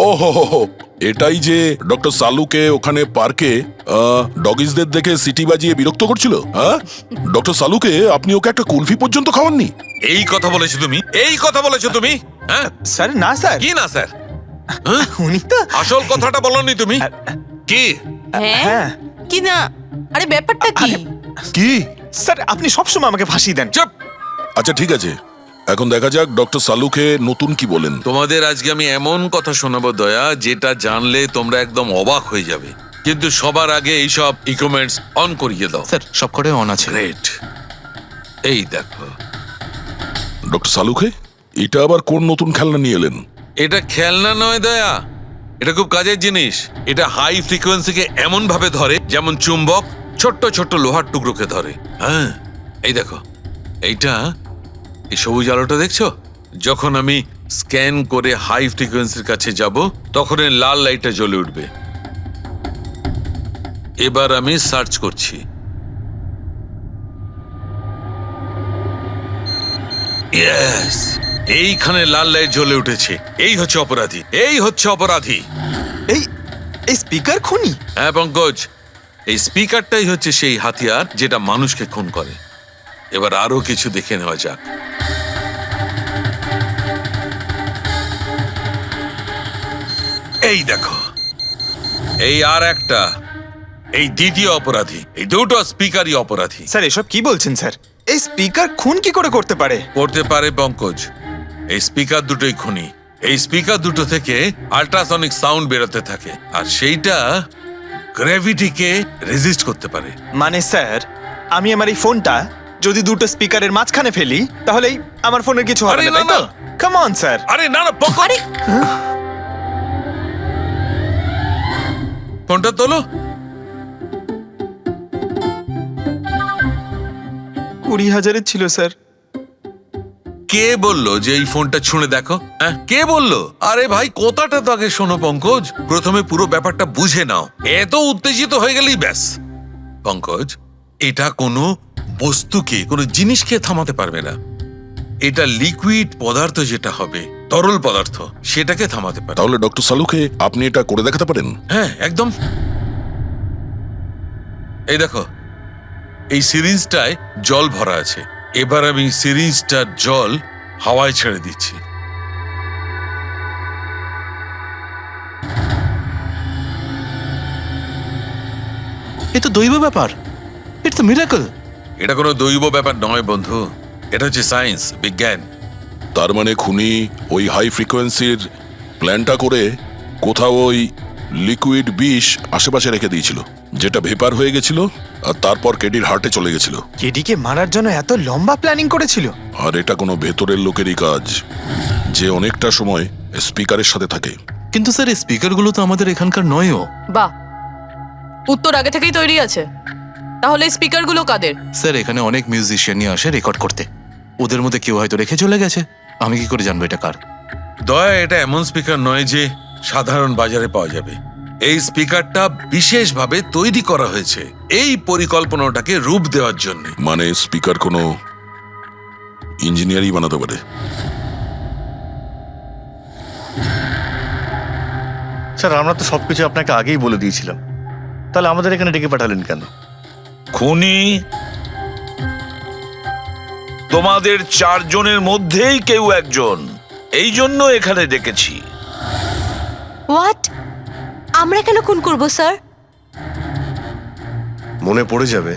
ও হো হো হো, এটাই যে ডক্টর সালুকে ওখানে পার্কে ডগিসদের দেখে সিটি বাজিয়ে বিরক্ত করছিল। হ্যাঁ, ডক্টর সালুকে আপনি ওকে একটা কুলফি পর্যন্ত খাওয়াননি? এই কথা বলেছো তুমি? এই কথা বলেছো তুমি? হ্যাঁ স্যার, না স্যার। কি না স্যার? উনি তো আসল কথাটা বলনি তুমি। কি? হ্যাঁ। কি না? আরে ব্যাপারটা কি? কি? স্যার আপনি সবসময় আমাকে ফাঁসি দেন। চুপ। আচ্ছা ঠিক আছে, এখন দেখা যাক ডক্টর সালুকে নতুন কি বলেন। তোমাদের আজকে আমি এমন কথা শোনাবো দয়া, যেটা জানলে তোমরা একদম অবাক হয়ে যাবে। কিন্তু সবার আগে এইসব ইকুইপমেন্টস অন করিয়ে দাও। স্যার সব কটাই অন আছে। গ্রেট। এই দেখো, ডক্টর সালুকে এটা আবার কোন নতুন খেলনা নিয়ে এলেন? এটা খেলনা নয় দয়া, এটা খুব কাজের জিনিস। এটা হাই ফ্রিকোয়েন্সিকে এমন ভাবে ধরে যেমন চুম্বক ছোট্ট ছোট্ট লোহার টুকরোকে ধরে। হ্যাঁ, এই দেখো, এইটা এই সবুজ আলোটা দেখছো? যখন আমি স্ক্যান করে হাই ফ্রিকোয়েন্সির কাছে যাব, তখন এই লাল লাইটটা জ্বলে উঠবে। এবার আমি সার্চ করছি। ইয়েস, এইখানে লাল লাইট জ্বলে উঠেছে। এই হচ্ছে অপরাধী, এই হচ্ছে অপরাধী। এই এই স্পিকার খুনি? হ্যাঁ পঙ্কজ, এই স্পিকারটাই হচ্ছে সেই হাতিয়ার যেটা মানুষকে খুন করে। এবার আরো কিছু দেখে নেওয়া যাক। এই দেখো, এই আর একটা, এই দ্বিতীয় অপরাধী, এই দুটো স্পিকারই অপরাধী। স্যার এসব কি বলছেন স্যার? এই স্পিকার খুন কি করে করতে পারে? করতে পারে পঙ্কজ, এই স্পিকার দুটোই খুনি। এই স্পিকার দুটো থেকে আল্ট্রাসনিক সাউন্ড বেরোতে থাকে, আর সেইটা গ্র্যাভিটিকে রেজিস্ট করতে পারে। মানে স্যার, আমি আমার এই ফোনটা যদি দুটো স্পিকারের মাঝখানে ফেলি তাহলেই আমার ফোনের কিছু হবে আরে না, তাই না, তো? Come on sir. আরে না না পঙ্কজ, ফোনটা তোলো। 20,000-এর ছিল স্যার। কে বললো যে এই ফোনটা ছুঁড়ে দেখো? হ্যাঁ, কে বললো? আরে ভাই, কথাটা তো আগে শোনো পঙ্কজ, প্রথমে পুরো ব্যাপারটা বুঝে নাও। এত উত্তেজিত হয়ে গেলেই ব্যাস। পঙ্কজ, এটা কোনো বস্তুকে, কোনো জিনিসকে থামাতে পারবে না। এটা লিকুইড পদার্থ, যেটা হবে তরল পদার্থ, সেটাকে থামাতে পারে। তাহলে ডক্টর সালুকে আপনি এটা করে দেখাতে পারেন? হ্যাঁ, একদম। এই দেখো, এই সিরিঞ্জটায় জল ভরা আছে। এবার আমি সিরিঞ্জটার জল হাওয়ায় ছেড়ে দিচ্ছি। এ তো দৈব ব্যাপার, ইটস আ মিরাকল। এটা কোনো দৈব ব্যাপার নয় বন্ধু, এটা হচ্ছে সায়েন্স, বিজ্ঞান। তার মানে খুনি ওই হাই ফ্রিকোয়েন্সির প্ল্যানটা করে কোথাও ওই লিকুইড বিষ আশেপাশে রেখে দিয়েছিল, যেটা ভেপার হয়ে গেছিল আর তারপর কেডির হার্টে চলে গেছিল। কেডিকে মারার জন্য এত লম্বা প্ল্যানিং করেছিল? আর এটা কোনো ভেতরের লোকেরই কাজ, যে অনেকটা সময় স্পিকারের সাথে থাকে। কিন্তু স্যার, এই স্পিকারগুলো তো আমাদের এখানকার নয়ও। বাহ, উত্তর আগে থেকেই তৈরি আছে। তাহলে স্পিকারগুলো কাদের? স্যার, এখানে অনেক মিউজিশিয়ানই আসে রেকর্ড করতে, ওদের মধ্যে কেউ হয়তো রেখে চলে গেছে। আমি কি করে জানবো এটা কার? দয়া, এটা এমন স্পিকার নয় যে সাধারণ বাজারে পাওয়া যাবে। এই স্পিকারটা বিশেষভাবে তৈরি করা হয়েছে এই পরিকল্পনাটাকে রূপ দেওয়ার জন্য। মানে স্পিকার কোনো ইঞ্জিনিয়ারই বানাতে পারে। স্যার, আমরা তো সবকিছু আপনাকে আগেই বলে দিয়েছিলাম, তাহলে আমাদের এখানে ডেকে পাঠালেন কেন? খুনি তোমাদের চারজনের মধ্যেই কেউ একজন, এই জন্য এখানে ডেকেছি। হোয়াট? আমরা কেন খুন করব স্যার? মনে পড়ে যাবে,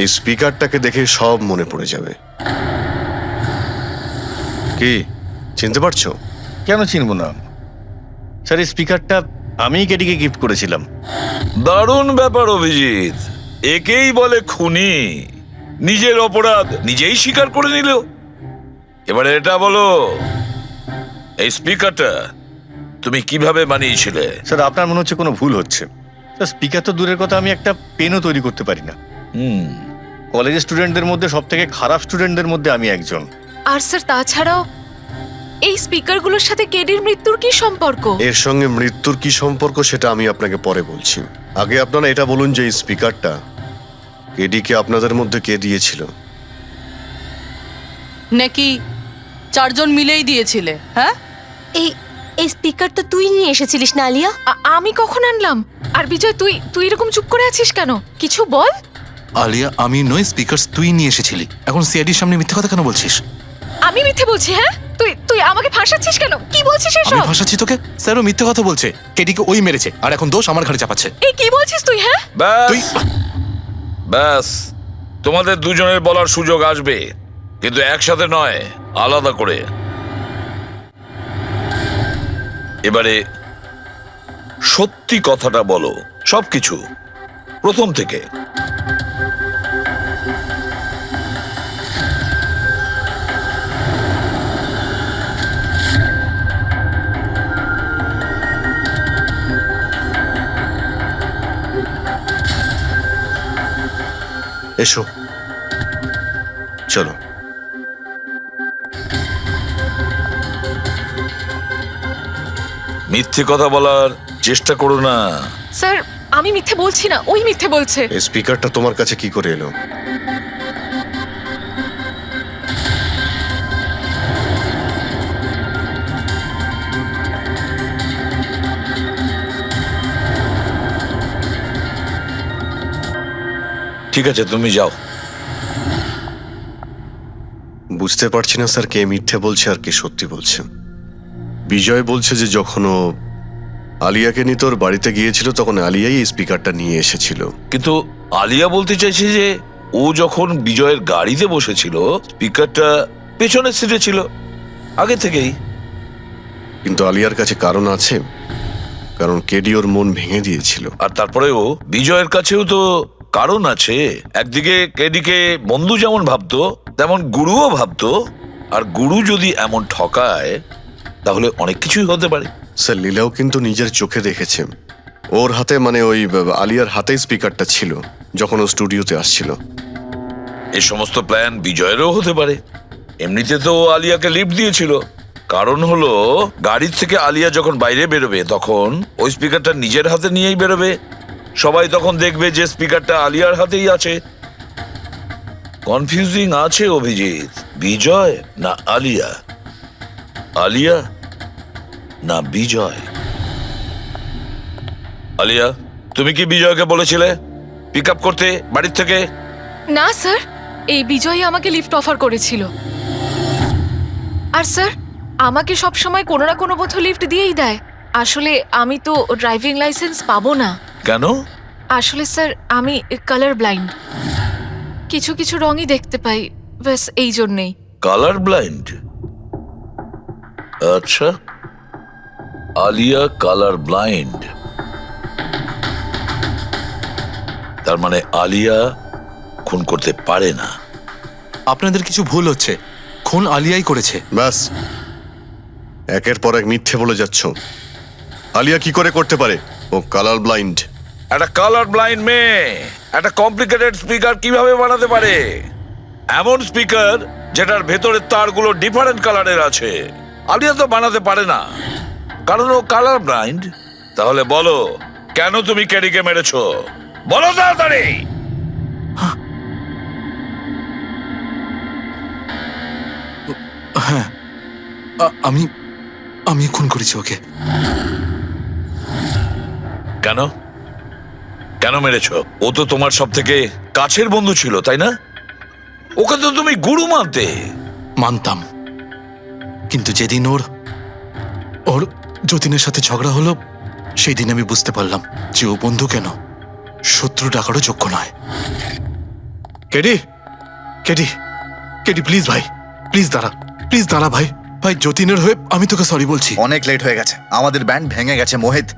এই স্পিকারটাকে দেখে সব মনে পড়ে যাবে। কি চিনতে পারছো? কেন চিনবো না স্যার, এই স্পিকারটা আমিই কেডিকে গিফট করেছিলাম। দারুণ ব্যাপার অভিজিৎ, একেই বলে খুনি। নিজের অপরাধ নিজেই স্বীকার করে নিল। এবারে এটা বলো, এই স্পিকারটা তুমি কিভাবে বানিয়েছিলে? স্যার, আপনার মনে হচ্ছে কোনো ভুল হচ্ছে। স্যার, স্পিকার তো দূরের কথা, আমি একটা পেনও তৈরি করতে পারি না। কলেজের স্টুডেন্টদের মধ্যে সব থেকে খারাপ স্টুডেন্টদের মধ্যে আমি একজন। আর স্যার, তাছাড়াও এই স্পিকারগুলোর সাথে কেডির মৃত্যুর কি সম্পর্ক? এর সঙ্গে মৃত্যুর কি সম্পর্ক সেটা আমি আপনাকে পরে বলছি। আগে আপনারা এটা বলুন যে এই স্পিকারটা কেডিকে আপনাদের মধ্যে কে দিয়েছিল? নাকি চারজন মিলেই দিয়েছিলে? হ্যাঁ, এই এই স্পিকার তো তুই নিয়ে এসেছিলিস না আলিয়া? আমি কখন আনলাম? আর বিজয়, তুই তুই এরকম চুপ করে আছিস কেন? কিছু বল। আলিয়া, আমি নই, স্পিকার তুই নিয়ে এসেছিলি। এখন সিআইডির সামনে মিথ্যে কথা কেন বলছিস? আমি মিথ্যে বলছি? হ্যাঁ, তুই তুই আমাকে ফাঁসাচ্ছিস কেন? কি বলছিস আমি এসব? ভাসাচ্ছি তোকে? স্যার, ও মিথ্যে কথা বলছে। কেডিকে ওই মেরেছে, আর এখন দোষ আমার ঘাড়ে চাপাচ্ছে। এই কি বলছিস তুই? হ্যাঁ, তুই ব্যাস, তোমাদের দুজনের বলার সুযোগ আসবে, কিন্তু একসাথে নয়, আলাদা করে। এবারে সত্যি কথাটা বলো, সবকিছু প্রথম থেকে। এসো, চলো। মিথ্যে কথা বলার চেষ্টা করো না। স্যার, আমি মিথ্যে বলছি না, ওই মিথ্যে বলছে। এই স্পিকারটা তোমার কাছে কি করে এলো? ঠিক আছে, তুমি যাও। বুঝতে পারছি না স্যার কে মিথ্যে বলছে আর কে সত্যি বলছে। বিজয় বলছে যে যখন ও আলিয়াকে নিয়ে তোর বাড়িতে গিয়েছিল তখন আলিয়াই এই স্পিকারটা নিয়ে এসেছিল। কিন্তু আলিয়া বলতে চাইছে যে ও যখন বিজয়ের গাড়িতে বসেছিল স্পিকারটা পেছনের সিটে ছিল আগে থেকেই। কিন্তু আলিয়ার কাছে কারণ আছে, কারণ কেডি ওর মন ভেঙে দিয়েছিল। আর তারপরেও বিজয়ের কাছেও তো কারণ আছে। একদিকে কেডিকে বন্ধু যেমন ভাবতো তেমন গুরুও ভাবতো, আর গুরু যদি এমন ঠকায় তাহলে অনেক কিছুই হতে পারে। স্যার লীলাও কিন্তু নিজের চোখে দেখেছে ওর হাতে, মানে ওই আলিয়ার হাতেই স্পিকারটা ছিল যখন ও স্টুডিওতে আসছিল। এই সমস্ত প্ল্যান বিজয়েরও হতে পারে। এমনিতে তো ও আলিয়াকে লিফট দিয়েছিল, কারণ হলো গাড়ির থেকে আলিয়া যখন বাইরে বেরোবে তখন ওই স্পিকারটা নিজের হাতে নিয়েই বেরোবে। সবাই তখন দেখবে যে স্পিকারটা আলিয়ার হাতেই আছে। কনফিউজিং আছে অভিজিৎ, বিজয় না আলিয়া, আলিয়া না বিজয়। আলিয়া, তুমি কি বিজয়কে বলেছিলে পিক আপ করতে বাড়ির থেকে? না স্যার, এই বিজয়ই আমাকে লিফট অফার করেছিল। আর স্যার আমাকে সব সময় কোনো না কোনো বোধ লিফট দিয়েই দেয়। আসলে আমি তো ড্রাইভিং লাইসেন্স পাবো না। কেন? আসলে স্যার আমি কালার ব্লাইন্ড, কিছু কিছু রঙই দেখতে পাই, ব্যাস এই জন্যেই। Colour blind? আচ্ছা, আলিয়া কালার ব্লাইন্ড, তার মানে আলিয়া খুন করতে পারে না। আপনাদের কিছু ভুল হচ্ছে, খুন আলিয়াই করেছে। ব্যাস, একের পর এক মিথ্যে বলে যাচ্ছ। আলিয়া কি করে করতে পারে? ও কালার ব্লাইন্ড। একটা কালার ব্লাইন্ড মেয়ে একটা কমপ্লিকেটেড স্পিকার কিভাবে বানাতে পারে? এমন স্পিকার যেটার ভেতরের তারগুলো ডিফারেন্ট কালারের আছে। আলিয়া তো বানাতে পারে না, কারণ ও কালার ব্লাইন্ড। তাহলে বলো, কেন তুমি কেডিকে মেরেছো? বলো তাড়াতাড়ি। হ্যাঁ, আমি আমি খুন করেছি ওকে। কেন কেন মেরেছো? ও তো তোমার সব থেকে কাছের বন্ধু ছিল, তাই না? ওকে তো তুমি গুরু মানতে। মানতাম, কিন্তু যেদিন ওর যতীনের সাথে ঝগড়া হলো সেই দিন আমি বুঝতে পারলাম যে ও বন্ধু কেন শত্রু ডাকারও যোগ্য নয়। কেডি, কেডি, কেডি প্লিজ ভাই, প্লিজ দাঁড়া ভাই। ভাই যতীনের হয়ে আমি তোকে সরি বলছি। অনেক লেট হয়ে গেছে, আমাদের ব্যান্ড ভেঙে গেছে মোহিত।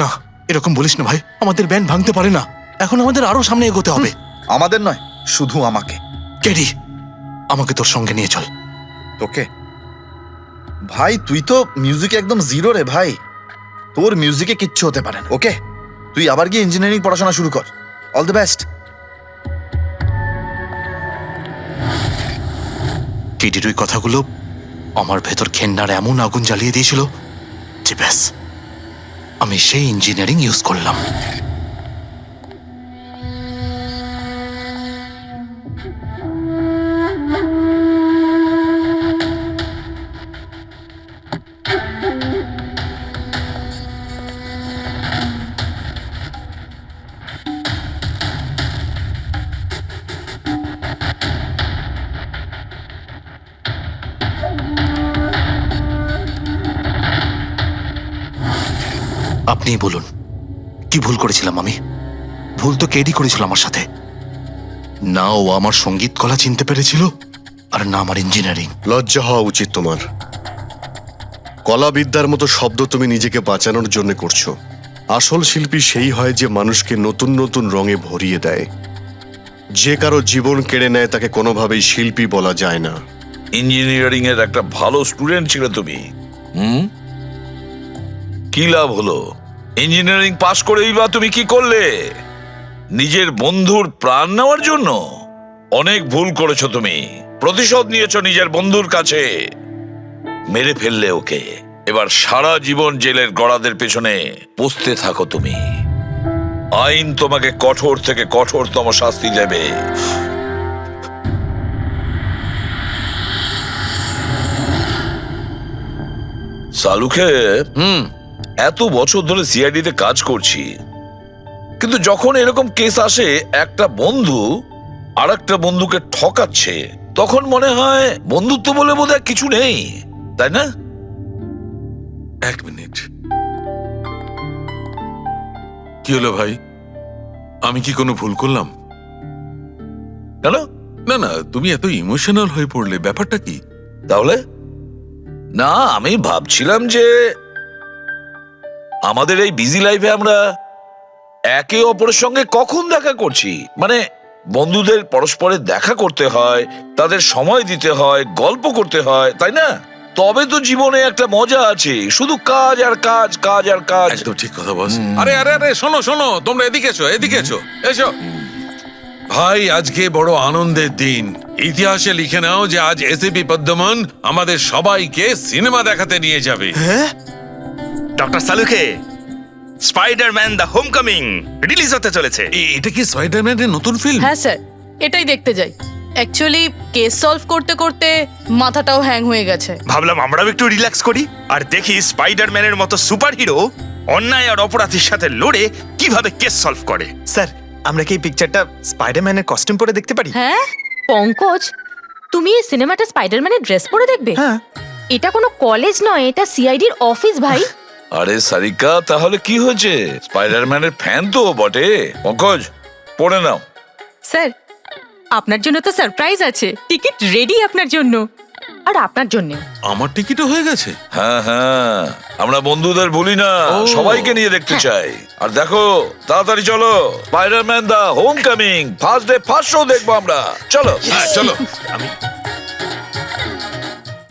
না, এরকম বলিস না ভাই, আমাদের ব্যান্ড ভাঙতে পারে না। এখন আমাদের আরো সামনে এগোতে হবে। আমাদের নয়, শুধু আমাকে। কেডি, আমাকে তোর সঙ্গে নিয়ে চল। তোকে? ভাই তুই তো মিউজিকে একদম জিরো রে ভাই, তোর মিউজিকে কিচ্ছু হতে পারে না। ওকে, তুই আবার গিয়ে ইঞ্জিনিয়ারিং পড়াশোনা শুরু কর। All the best. কেডির ওই কথাগুলো আমার ভেতর ঘেন্নার এমন আগুন জ্বালিয়ে দিয়েছিল যে ব্যাস, আমি সেই ইঞ্জিনিয়ারিং ইউজ করলাম। আপনিই বলুন, কি ভুল করেছিলাম আমি? ভুল তো কেডি করেছিল আমার সাথে। না ও আমার সঙ্গীত কলা চিনতে পেরেছিল, আর না আমার ইঞ্জিনিয়ারিং। লজ্জা হওয়া উচিত তোমার। কলাবিদ্যার মতো শব্দ তুমি নিজেকে বাঁচানোর জন্য করছো। আসল শিল্পী সেই হয় যে মানুষকে নতুন নতুন রঙে ভরিয়ে দেয়। যে কারো জীবন কেড়ে নেয় তাকে কোনোভাবেই শিল্পী বলা যায় না। ইঞ্জিনিয়ারিং এর একটা ভালো স্টুডেন্ট ছিল তুমি। কি লাভ হলো? ইঞ্জিনিয়ারিং পাশ করেই বা তুমি কি করলে? নিজের বন্ধুর প্রাণ নেওয়ার জন্য? অনেক ভুল করেছো তুমি। প্রতিশোধ নিয়েছো নিজের বন্ধুর কাছে, মেরে ফেললে ওকে। এবার সারা জীবন জেলের গড়াদের পেছনে পৌঁছতে থাকো তুমি। আইন তোমাকে কঠোর থেকে কঠোরতম শাস্তি দেবে। সালুকে এত বছর ধরে সিআইডিতে কাজ করছি, কিন্তু যখন এরকম কেস আসে একটা বন্ধু আর একটা বন্ধুকে ঠকাচ্ছে, তখন মনে হয় বন্ধুত্ব বলে বোধহয় কিছু নেই, তাই না? এক মিনিট, কি হলো ভাই? আমি কি কোনো ভুল করলাম? কেন? না না, তুমি এত ইমোশনাল হয়ে পড়লে, ব্যাপারটা কি? তাহলে না, আমি ভাবছিলাম যে আমাদের এই বিজি লাইফে আমরা একে অপরের সঙ্গে কখন দেখা করছি, মানে বন্ধুদের পরস্পরের দেখা করতে হয়, তাদের সময় দিতে হয়, গল্প করতে হয়, তাই না? তবে তো জীবনে একটা মজা আছে, শুধু কাজ আর কাজ, কাজ আর কাজ। একদম ঠিক কথা বস। আরে আরে আরে, শোনো শোনো, তোমরা এদিকে এসো, এদিকে এসো, এসো। ভাই, আজকে বড় আনন্দের দিন। ইতিহাসে লিখে নাও যে আজ এসিপি পদ্মমন আমাদের সবাইকে সিনেমা দেখাতে নিয়ে যাবে। ডক্টর সালুকে স্পাইডারম্যান দ্য হোমকামিং রিলিজ হতে চলেছে। এটা কি স্পাইডারম্যানের নতুন ফিল্ম? হ্যাঁ স্যার, এটাই দেখতে যাই। অ্যাকচুয়ালি কেস সলভ করতে করতে মাথাটাও হ্যাং হয়ে গেছে। ভাবলাম আমরাও একটু রিল্যাক্স করি আর দেখি স্পাইডারম্যানের মতো সুপারহিরো অন্যায় আর অপরাধীর সাথে লড়ে কিভাবে কেস সলভ করে। স্যার, আমরা কি এই পিকচারটা স্পাইডারম্যানের কস্টিউম পরে দেখতে পারি? হ্যাঁ পঙ্কজ, তুমি এই সিনেমাটা স্পাইডারম্যানের ড্রেস পরে দেখবে? হ্যাঁ। এটা কোনো কলেজ নয়, এটা সিআইডির অফিস ভাই। আরে সারিকা, তাহলে কি হয়েছে? স্পাইডারম্যানের ফ্যান তো বটে। পঙ্কজ, পড়ে নাও। স্যার, আপনার জন্য তো সারপ্রাইজ আছে, টিকিট রেডি আপনার জন্য আর আপনার জন্য। আমার টিকিটও হয়ে গেছে? হ্যাঁ হ্যাঁ, আমরা বন্ধুদের ভুলি না, ও। সবাইকে নিয়ে দেখতে চাই। আর দেখো, তাড়াতাড়ি চলো, Spiderman the homecoming first day first show দেখবো আমরা। চলো হ্যাঁ, চলো। আমি